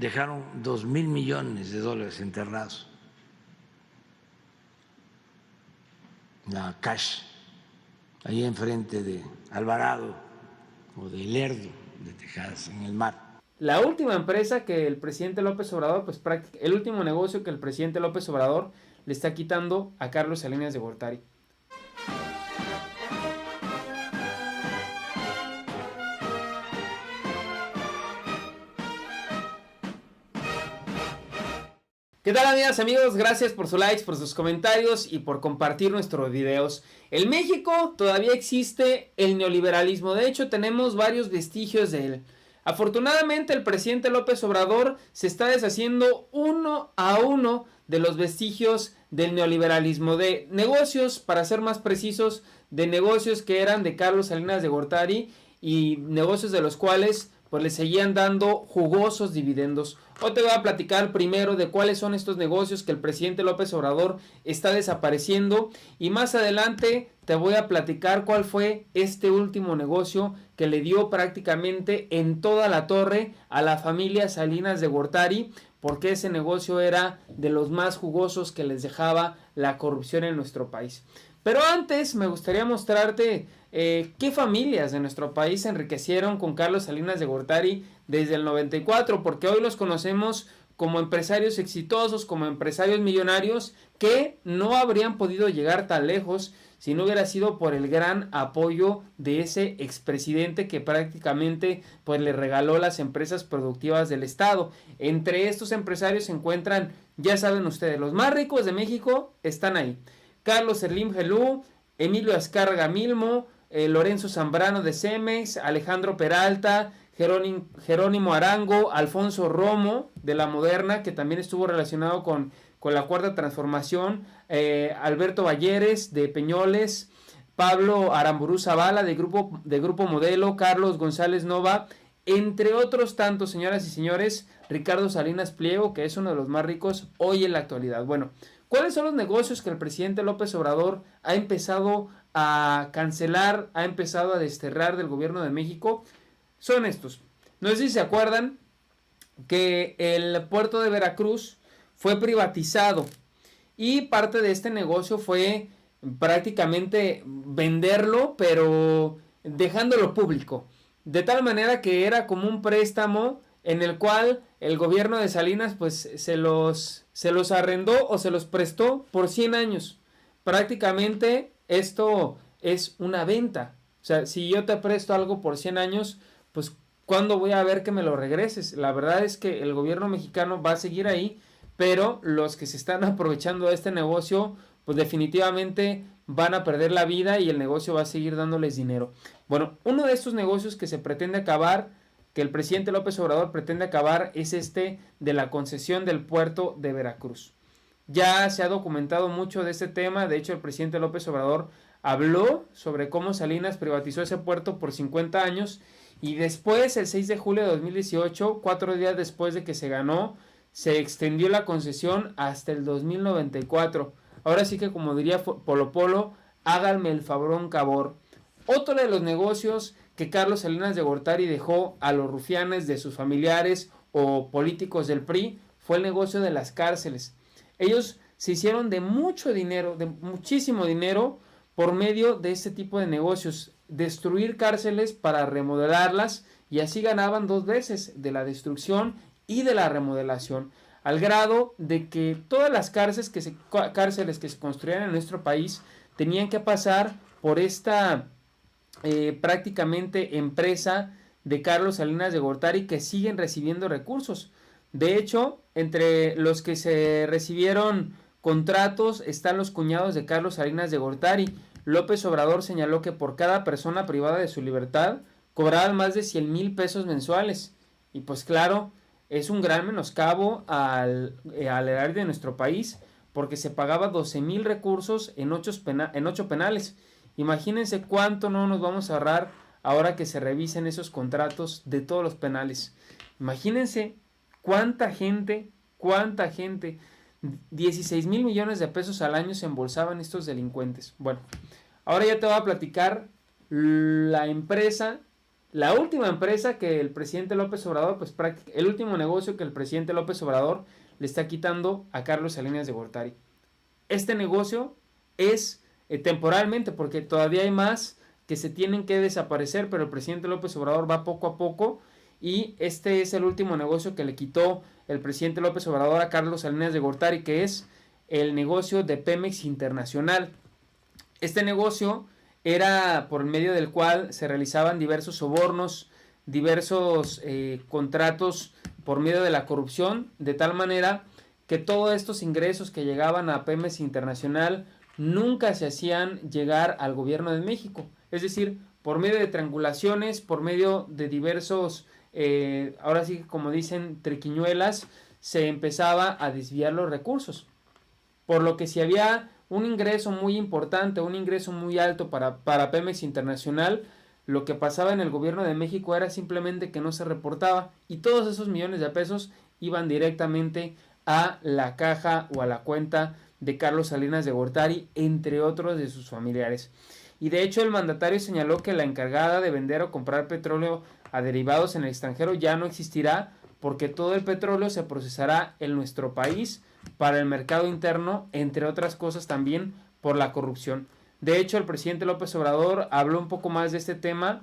dejaron 2.000 millones de dólares enterrados. La Cash, ahí enfrente de Alvarado o de Lerdo de Texas, en el mar. La última empresa que el presidente López Obrador, pues el último negocio que el presidente López Obrador le está quitando a Carlos Salinas de Gortari. ¿Qué tal, amigas, amigos? Gracias por sus likes, por sus comentarios y por compartir nuestros videos. En México todavía existe el neoliberalismo. De hecho, tenemos varios vestigios de él. Afortunadamente, el presidente López Obrador se está deshaciendo uno a uno de los vestigios del neoliberalismo, de negocios, para ser más precisos, de negocios que eran de Carlos Salinas de Gortari y negocios de los cuales pues le seguían dando jugosos dividendos. Hoy te voy a platicar primero de cuáles son estos negocios que el presidente López Obrador está desapareciendo, y más adelante te voy a platicar cuál fue este último negocio que le dio prácticamente en toda la torre a la familia Salinas de Gortari, porque ese negocio era de los más jugosos que les dejaba la corrupción en nuestro país. Pero antes me gustaría mostrarte qué familias de nuestro país se enriquecieron con Carlos Salinas de Gortari desde el 94, porque hoy los conocemos como empresarios exitosos, como empresarios millonarios que no habrían podido llegar tan lejos si no hubiera sido por el gran apoyo de ese expresidente que prácticamente pues le regaló las empresas productivas del estado. Entre estos empresarios se encuentran, ya saben ustedes, los más ricos de México están ahí: Carlos Slim Helú, Emilio Azcárraga Milmo, Lorenzo Zambrano de Cemex, Alejandro Peralta, Jerónimo Arango, Alfonso Romo de La Moderna, que también estuvo relacionado con la Cuarta Transformación, Alberto Balleres de Peñoles, Pablo Aramburu Zavala de Grupo Modelo, Carlos González Nova, entre otros tantos, señoras y señores, Ricardo Salinas Pliego, que es uno de los más ricos hoy en la actualidad. Bueno, ¿cuáles son los negocios que el presidente López Obrador ha empezado a cancelar, ha empezado a desterrar del gobierno de México? Son estos. No sé si se acuerdan que el puerto de Veracruz fue privatizado y parte de este negocio fue prácticamente venderlo, pero dejándolo público, de tal manera que era como un préstamo en el cual el gobierno de Salinas pues se los arrendó o se los prestó por 100 años. Prácticamente esto es una venta. O sea, si yo te presto algo por 100 años, pues ¿cuándo voy a ver que me lo regreses? La verdad es que el gobierno mexicano va a seguir ahí, pero los que se están aprovechando de este negocio pues definitivamente van a perder la vida y el negocio va a seguir dándoles dinero. Bueno, uno de estos negocios que se pretende acabar, que el presidente López Obrador pretende acabar, es este de la concesión del puerto de Veracruz. Ya se ha documentado mucho de este tema. De hecho, el presidente López Obrador habló sobre cómo Salinas privatizó ese puerto por 50 años y después, el 6 de julio de 2018, 4 días después de que se ganó, se extendió la concesión hasta el 2094. Ahora sí que, como diría Polo Polo, háganme el fabrón cabor. Otro de los negocios que Carlos Salinas de Gortari dejó a los rufianes de sus familiares o políticos del PRI fue el negocio de las cárceles. Ellos se hicieron de mucho dinero, de muchísimo dinero, por medio de este tipo de negocios: destruir cárceles para remodelarlas, y así ganaban dos veces, de la destrucción y de la remodelación, al grado de que todas las cárceles que se construían en nuestro país tenían que pasar por esta prácticamente empresa de Carlos Salinas de Gortari, que siguen recibiendo recursos. De hecho, entre los que se recibieron contratos están los cuñados de Carlos Salinas de Gortari. López Obrador señaló que por cada persona privada de su libertad cobraban más de 100,000 pesos mensuales. Y pues claro, es un gran menoscabo al erario de nuestro país, porque se pagaba 12,000 recursos en 8 penales. Imagínense cuánto no nos vamos a ahorrar ahora que se revisen esos contratos de todos los penales. Imagínense cuánta gente, 16,000 millones de pesos al año se embolsaban estos delincuentes. Bueno, ahora ya te voy a platicar la empresa la última empresa que el presidente López Obrador, pues el último negocio que el presidente López Obrador le está quitando a Carlos Salinas de Gortari. Este negocio es temporalmente, porque todavía hay más que se tienen que desaparecer, pero el presidente López Obrador va poco a poco, y este es el último negocio que le quitó el presidente López Obrador a Carlos Salinas de Gortari, que es el negocio de Pemex Internacional. Este negocio era por medio del cual se realizaban diversos sobornos, diversos contratos por medio de la corrupción, de tal manera que todos estos ingresos que llegaban a Pemex Internacional nunca se hacían llegar al gobierno de México. Es decir, por medio de triangulaciones, por medio de diversos, ahora sí como dicen, triquiñuelas, se empezaba a desviar los recursos. Por lo que si había un ingreso muy importante, un ingreso muy alto para Pemex Internacional, lo que pasaba en el gobierno de México era simplemente que no se reportaba, y todos esos millones de pesos iban directamente a la caja o a la cuenta de Carlos Salinas de Gortari, entre otros de sus familiares. Y de hecho el mandatario señaló que la encargada de vender o comprar petróleo a derivados en el extranjero ya no existirá, porque todo el petróleo se procesará en nuestro país para el mercado interno, entre otras cosas también por la corrupción. De hecho, el presidente López Obrador habló un poco más de este tema.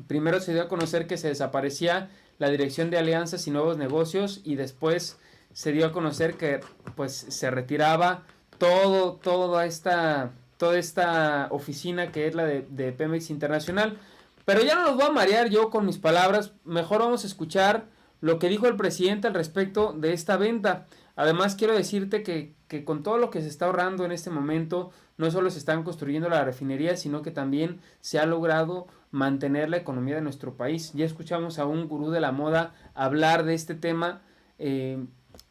Primero se dio a conocer que se desaparecía la Dirección de Alianzas y Nuevos Negocios, y después se dio a conocer que pues se retiraba toda esta oficina que es la de Pemex Internacional. Pero ya no los voy a marear yo con mis palabras, mejor vamos a escuchar lo que dijo el presidente al respecto de esta venta. Además, quiero decirte que con todo lo que se está ahorrando en este momento, no solo se están construyendo la refinería, sino que también se ha logrado mantener la economía de nuestro país. Ya escuchamos a un gurú de la moda hablar de este tema,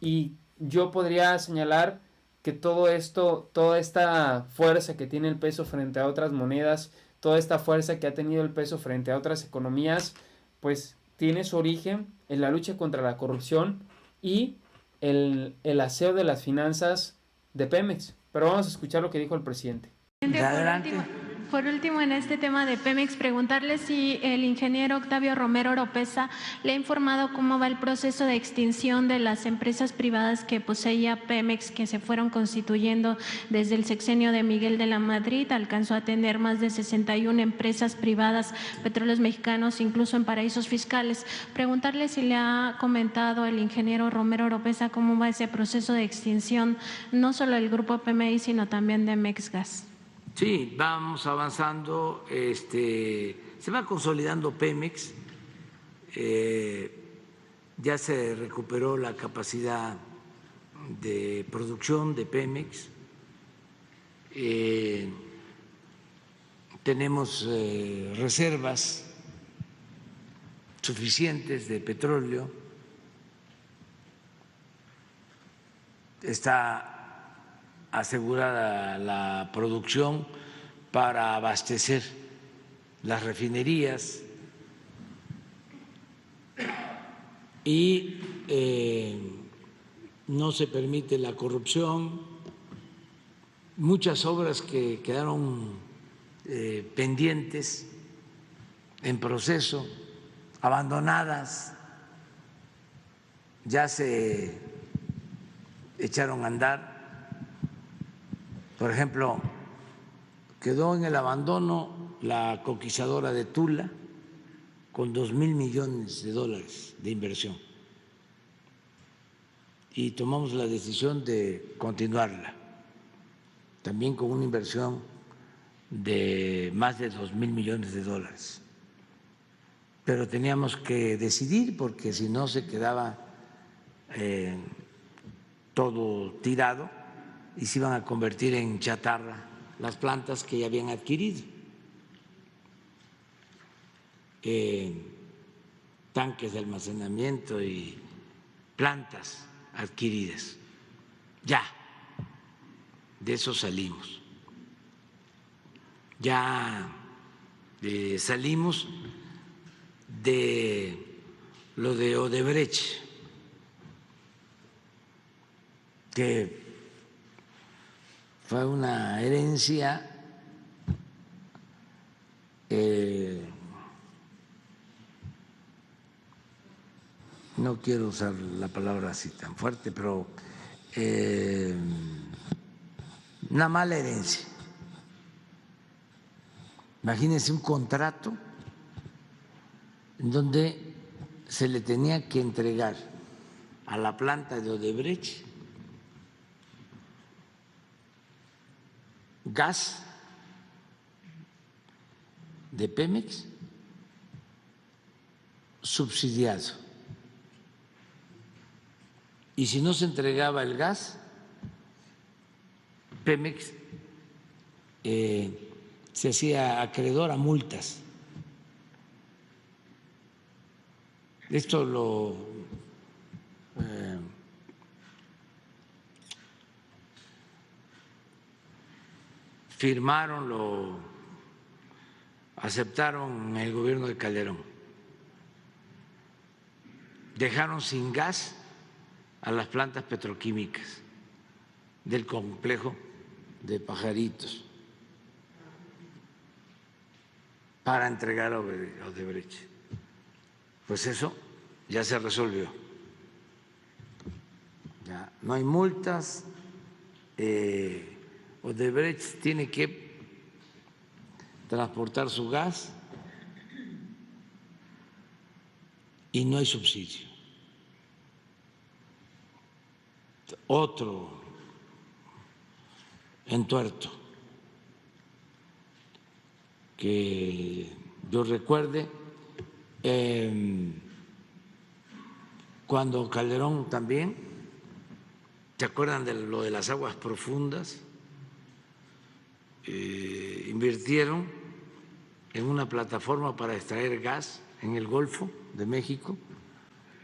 y yo podría señalar que todo esto, toda esta fuerza que tiene el peso frente a otras monedas, toda esta fuerza que ha tenido el peso frente a otras economías, pues tiene su origen en la lucha contra la corrupción y el aseo de las finanzas de Pemex. Pero vamos a escuchar lo que dijo el presidente. Por último, en este tema de Pemex, preguntarle si el ingeniero Octavio Romero Oropesa le ha informado cómo va el proceso de extinción de las empresas privadas que poseía Pemex, que se fueron constituyendo desde el sexenio de Miguel de la Madrid. Alcanzó a tener más de 61 empresas privadas, petróleos mexicanos, incluso en paraísos fiscales. Preguntarle si le ha comentado el ingeniero Romero Oropesa cómo va ese proceso de extinción, no solo del grupo PMI, sino también de Mexgas. Sí, vamos avanzando, se va consolidando Pemex, ya se recuperó la capacidad de producción de Pemex, tenemos reservas suficientes de petróleo, está asegurada la producción para abastecer las refinerías y no se permite la corrupción. Muchas obras que quedaron pendientes, en proceso, abandonadas, ya se echaron a andar. Por ejemplo, quedó en el abandono la coquizadora de Tula con $2,000 millones de inversión, y tomamos la decisión de continuarla, también con una inversión de más de $2,000 millones. Pero teníamos que decidir, porque si no se quedaba todo tirado y se iban a convertir en chatarra las plantas que ya habían adquirido, tanques de almacenamiento y plantas adquiridas. Ya, de eso salimos. Ya salimos de lo de Odebrecht, que fue una herencia no quiero usar la palabra así tan fuerte, pero una mala herencia. Imagínense un contrato en donde se le tenía que entregar a la planta de Odebrecht gas de Pemex subsidiado. Y si no se entregaba el gas, Pemex se hacía acreedor a multas. Esto lo firmaron, lo aceptaron en el gobierno de Calderón. Dejaron sin gas a las plantas petroquímicas del complejo de Pajaritos para entregar a Odebrecht. Pues eso ya se resolvió. Ya no hay multas. Odebrecht tiene que transportar su gas y no hay subsidio. Otro entuerto que yo recuerde, cuando Calderón también, ¿se acuerdan de lo de las aguas profundas? Invirtieron en una plataforma para extraer gas en el Golfo de México,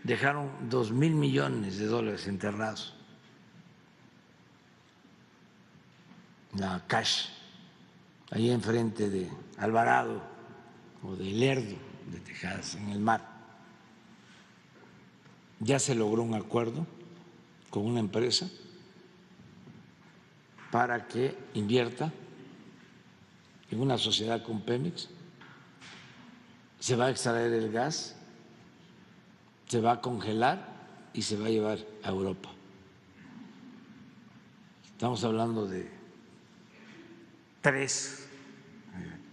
dejaron $2,000 millones enterrados. La Cash, ahí enfrente de Alvarado o de Lerdo de Tejadas, en el mar. Ya se logró un acuerdo con una empresa para que invierta en una sociedad con Pemex. Se va a extraer el gas, se va a congelar y se va a llevar a Europa. Estamos hablando de 3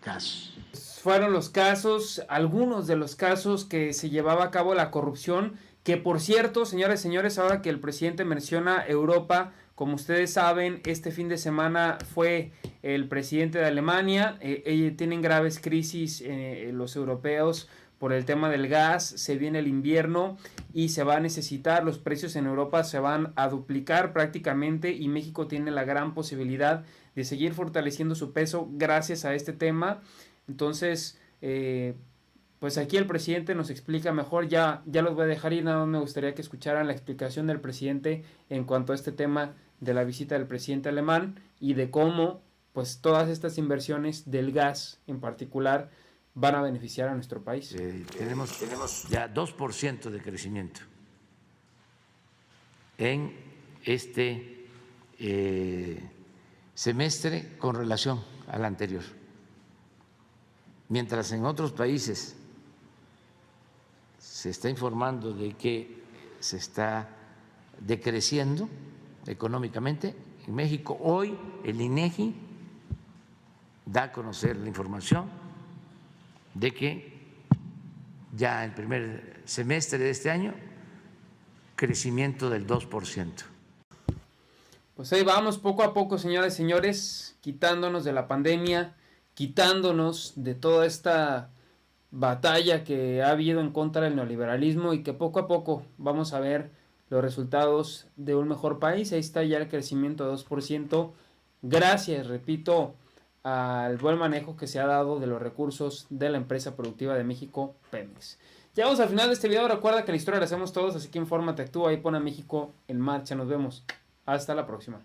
casos. Fueron los casos, algunos de los casos que se llevaba a cabo la corrupción, que por cierto, señoras y señores, ahora que el presidente menciona Europa, como ustedes saben, este fin de semana fue el presidente de Alemania, tienen graves crisis los europeos por el tema del gas, se viene el invierno y se va a necesitar, los precios en Europa se van a duplicar prácticamente y México tiene la gran posibilidad de seguir fortaleciendo su peso gracias a este tema. Entonces, pues aquí el presidente nos explica mejor, ya los voy a dejar ir, nada más me gustaría que escucharan la explicación del presidente en cuanto a este tema de la visita del presidente alemán y de cómo pues todas estas inversiones del gas en particular van a beneficiar a nuestro país. Tenemos ya 2% de crecimiento en este semestre con relación al anterior. Mientras en otros países se está informando de que se está decreciendo económicamente, en México hoy el INEGI da a conocer la información de que ya el primer semestre de este año, crecimiento del 2%. Pues ahí vamos poco a poco, señoras y señores, quitándonos de la pandemia, quitándonos de toda esta batalla que ha habido en contra del neoliberalismo y que poco a poco vamos a ver los resultados de un mejor país. Ahí está ya el crecimiento de 2%, gracias, repito, al buen manejo que se ha dado de los recursos de la empresa productiva de México, Pemex. Llegamos al final de este video, recuerda que la historia la hacemos todos, así que infórmate, actúa y pon a México en marcha. Nos vemos, hasta la próxima.